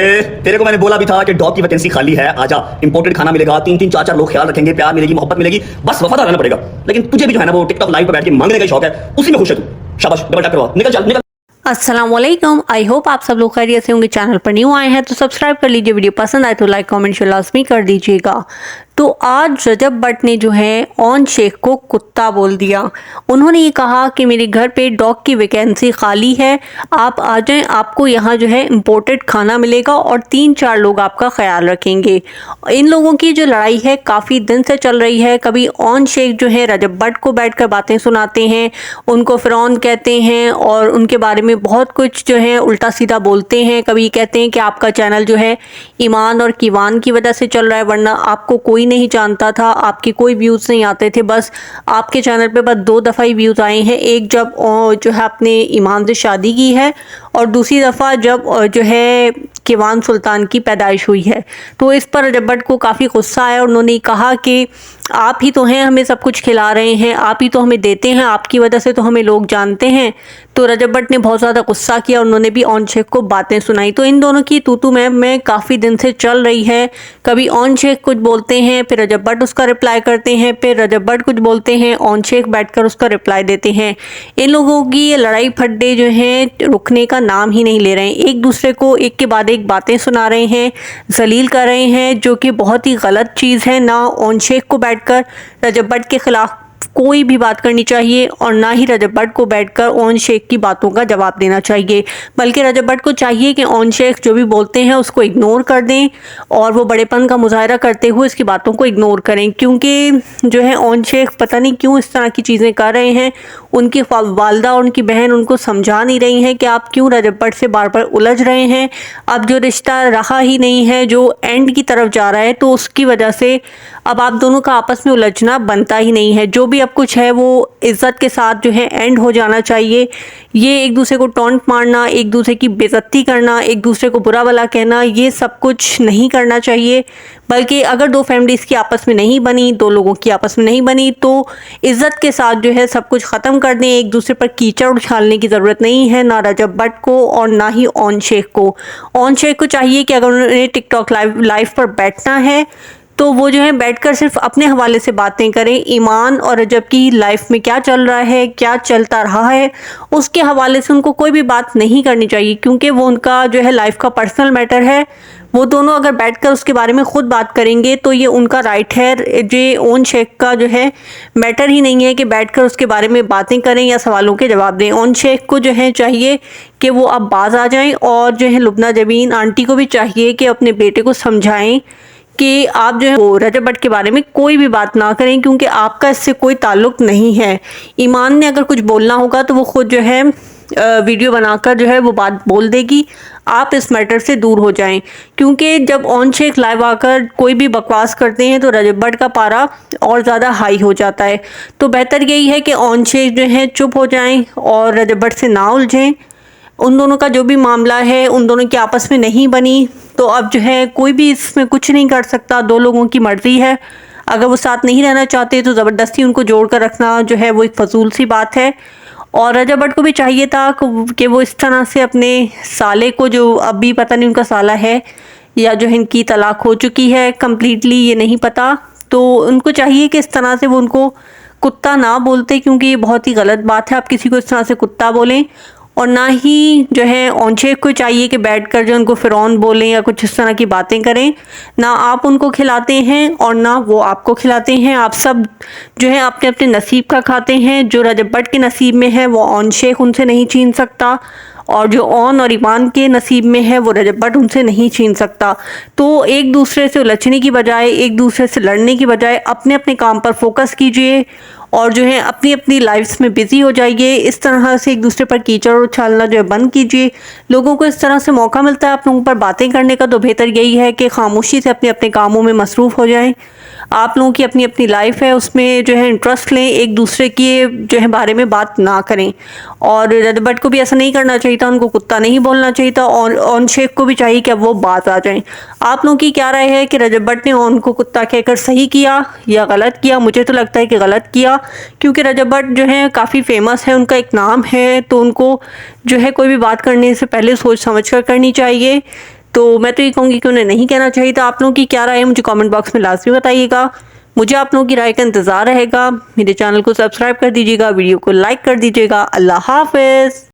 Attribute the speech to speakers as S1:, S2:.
S1: तेरे को मैंने बोला भी था कि डॉग की वैकेंसी खाली है, आजा, इंपोर्टेड खाना मिलेगा, 3-3 4-4 लोग ख्याल रखेंगे, प्यार मिलेगी, मोहब्बत मिलेगी, बस वफादार रहना पड़ेगा। लेकिन तुझे भी जो है ना वो टिकटॉक लाइव पर बैठ के मांगने का शौक है, उसी में खुश है तू। शाबाश, डबल टैप करवा, निकल चल निकल।
S2: अस्सलाम वालेकुम, आई होप आप सब लोग खैरियत से होंगे। चैनल पर न्यू आए हैं तो सब्सक्राइब कर लीजिए, वीडियो पसंद आए तो लाइक कमेंट शेयर लाजमी कर दीजिएगा। तो आज रजब भट्ट ने जो है ओन शेख को कुत्ता बोल दिया। उन्होंने ये कहा कि मेरे घर पे डॉग की वैकेंसी खाली है, आप आ जाएं, आपको यहाँ जो है इम्पोर्टेड खाना मिलेगा और 3-4 लोग आपका ख्याल रखेंगे। इन लोगों की जो लड़ाई है काफ़ी दिन से चल रही है। कभी ओन शेख जो है रजब भट्ट को बैठकर बातें सुनाते हैं, उनको फिरौन कहते हैं और उनके बारे में बहुत कुछ जो है उल्टा सीधा बोलते हैं। कभी कहते हैं कि आपका चैनल जो है ईमान और कीवान की वजह से चल रहा है, वरना आपको कोई नहीं जानता था, आपके कोई व्यूज़ नहीं आते थे, बस आपके चैनल पे बस 2 दफ़ा ही व्यूज़ आए हैं। एक जब जो है आपने ईमान से शादी की है और दूसरी दफ़ा जब जो है कीवान सुल्तान की पैदाइश हुई है। तो इस पर रजब भट्ट को काफ़ी गुस्सा आया और उन्होंने कहा कि आप ही तो हैं हमें सब कुछ खिला रहे हैं, आप ही तो हमें देते हैं, आपकी वजह से तो हमें लोग जानते हैं। तो रजब भट्ट ने बहुत ज़्यादा गुस्सा किया, उन्होंने भी ओन शेख को बातें सुनाई। तो इन दोनों की तू मैं काफ़ी दिन से चल रही है। कभी ओन शेख कुछ बोलते हैं, फिर रजब भट्ट उसका रिप्लाई करते हैं, फिर रजब भट्ट कुछ बोलते हैं, ओन शेख बैठकर उसका रिप्लाई देते हैं। इन लोगों की ये लड़ाई फड्डे जो हैं रुकने का नाम ही नहीं ले रहे हैं। एक दूसरे को एक के बाद एक बातें सुना रहे हैं, जलील कर रहे हैं, जो कि बहुत ही गलत चीज़ है। ना ओन शेख को बैठकर रजब भट्ट के खिलाफ कोई भी बात करनी चाहिए और ना ही रजब भट्ट को बैठकर ओन शेख की बातों का जवाब देना चाहिए, बल्कि रजब भट्ट को चाहिए कि ओन शेख जो भी बोलते हैं उसको इग्नोर कर दें और वो बड़ेपन का मुजाहरा करते हुए इसकी बातों को इग्नोर करें। क्योंकि जो है ओन शेख पता नहीं क्यों इस तरह की चीज़ें कर रहे हैं। उनकी वालदा और उनकी बहन उनको समझा नहीं रही हैं कि आप क्यों रजब भट्ट से बार बार उलझ रहे हैं। अब जो रिश्ता रहा ही नहीं है, जो एंड की तरफ जा रहा है, तो उसकी वजह से अब आप दोनों का आपस में उलझना बनता ही नहीं है। जो भी अब कुछ है वो इज़्ज़त के साथ जो है एंड हो जाना चाहिए। ये एक दूसरे को टॉन्ट मारना, एक दूसरे की बेइज्जती करना, एक दूसरे को बुरा भला कहना, ये सब कुछ नहीं करना चाहिए। बल्कि अगर 2 फैमिलीज़ की आपस में नहीं बनी, 2 लोगों की आपस में नहीं बनी, तो इज़्ज़त के साथ जो है सब कुछ ख़त्म कर दें। एक दूसरे पर कीचड़ उछालने की ज़रूरत नहीं है, ना रजब भट्ट को और ना ही ओन शेख को। ओन शेख को चाहिए कि अगर उन्हें टिकटॉक लाइव पर बैठना है तो वो जो है बैठकर सिर्फ अपने हवाले से बातें करें। ईमान और रजब की लाइफ में क्या चल रहा है, क्या चलता रहा है, उसके हवाले से उनको कोई भी बात नहीं करनी चाहिए, क्योंकि वो उनका जो है लाइफ का पर्सनल मैटर है। वो दोनों अगर बैठकर उसके बारे में ख़ुद बात करेंगे तो ये उनका राइट है। ये ओन शेख का जो है मैटर ही नहीं है कि बैठकर उसके बारे में बातें करें या सवालों के जवाब दें। ओन शेख को जो है चाहिए कि वो अब बाज आ जाएं और जो है लुबना जबीन आंटी को भी चाहिए कि अपने बेटे को समझाएं कि आप जो है वो रजब भट्ट के बारे में कोई भी बात ना करें, क्योंकि आपका इससे कोई ताल्लुक़ नहीं है। ईमान ने अगर कुछ बोलना होगा तो वो खुद जो है वीडियो बनाकर जो है वो बात बोल देगी। आप इस मैटर से दूर हो जाएं, क्योंकि जब ओन शेख लाइव आकर कोई भी बकवास करते हैं तो रजब भट्ट का पारा और ज़्यादा हाई हो जाता है। तो बेहतर यही है कि ओन शेख जो है चुप हो जाएं और रजब भट्ट से ना उलझें। उन दोनों का जो भी मामला है उन दोनों की आपस में नहीं बनी, तो अब जो है कोई भी इसमें कुछ नहीं कर सकता। 2 लोगों की मर्ज़ी है। अगर वो साथ नहीं रहना चाहते तो ज़बरदस्ती उनको जोड़ कर रखना जो है वो एक फजूल सी बात है। और रजब भट्ट को भी चाहिए था कि वो इस तरह से अपने साले को, जो अभी पता नहीं उनका साला है या जो है इनकी तलाक हो चुकी है कम्प्लीटली, ये नहीं पता, तो उनको चाहिए कि इस तरह से वो उनको कुत्ता ना बोलते, क्योंकि ये बहुत ही गलत बात है। आप किसी को इस तरह से कुत्ता बोलें। और ना ही जो है ओन शेख को चाहिए कि बैठकर जो उनको फिरौन बोलें या कुछ इस तरह की बातें करें। ना आप उनको खिलाते हैं और ना वो आपको खिलाते हैं। आप सब जो है अपने अपने नसीब का खाते हैं। जो रजब भट्ट के नसीब में है वो ओन शेख उनसे नहीं छीन सकता, और जो ओन और ईमान के नसीब में है वो रजब भट्ट उनसे नहीं छीन सकता। तो एक दूसरे से उलझने की बजाय, एक दूसरे से लड़ने की बजाय अपने अपने काम पर फोकस कीजिए और जो है अपनी अपनी लाइफ्स में बिज़ी हो जाइए। इस तरह से एक दूसरे पर कीचड़ उछालना जो है बंद कीजिए। लोगों को इस तरह से मौका मिलता है आप लोगों पर बातें करने का, तो बेहतर यही है कि खामोशी से अपने अपने कामों में मसरूफ़ हो जाएं। आप लोगों की अपनी अपनी लाइफ है, उसमें जो है इंटरेस्ट लें, एक दूसरे के जो है बारे में बात ना करें। और रजब भट्ट को भी ऐसा नहीं करना चाहिए था, उनको कुत्ता नहीं बोलना चाहिए था, और ओन शेख को भी चाहिए कि अब वो बात आ जाएं। आप लोगों की क्या राय है कि रजब भट्ट ने ओन को कुत्ता कहकर सही किया या गलत किया? मुझे तो लगता है कि गलत किया, क्योंकि रजब भट्ट जो है काफ़ी फेमस है, उनका एक नाम है, तो उनको जो है कोई भी बात करने से पहले सोच समझ कर करनी चाहिए। तो मैं तो ये कहूँगी कि उन्हें नहीं कहना चाहिए था। आप लोगों की क्या राय है मुझे कमेंट बॉक्स में लाजमी बताइएगा। मुझे आप लोगों की राय का इंतज़ार रहेगा। मेरे चैनल को सब्सक्राइब कर दीजिएगा, वीडियो को लाइक कर दीजिएगा। अल्लाह हाफ़िज़।